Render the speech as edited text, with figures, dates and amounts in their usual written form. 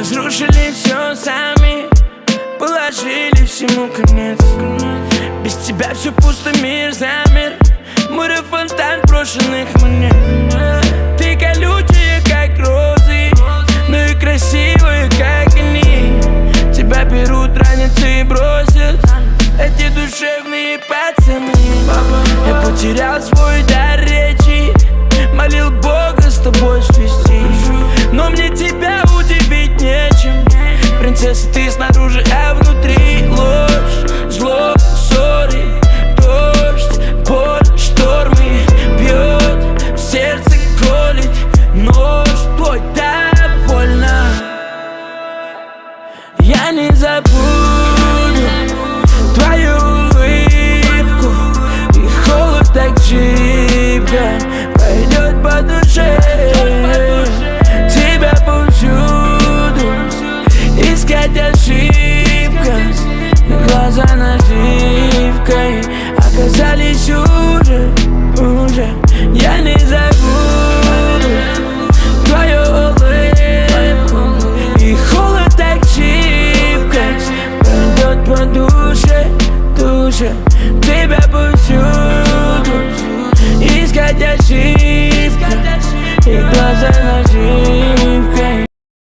разрушили все сами, положили всему конец. Без тебя все пусто, мир замер. Море фонтан брошенных монет. Ты колючая, как розы, но и красивая, как они. Тебя берут, ранятся и бросят эти душевные пацаны. Я потерял свой дар речи, молил Бога с тобой свести, но мне тебя удивить нечем. Принцесса, ты снаружи, а внутри ложь, зло, ссоры, дождь, боль, штормы. Бьет в сердце, колет нож твой, так больно. Я не забуду твою улыбку, и холод так шибко пойдет по душе. Тебя повсюду искать ошибка, и глаза наживкой оказались уже. Я не забуду твою улыбку, и холод так шибко пойдет по душе. Тебя повсюду искать ошибка, и глаза наживкой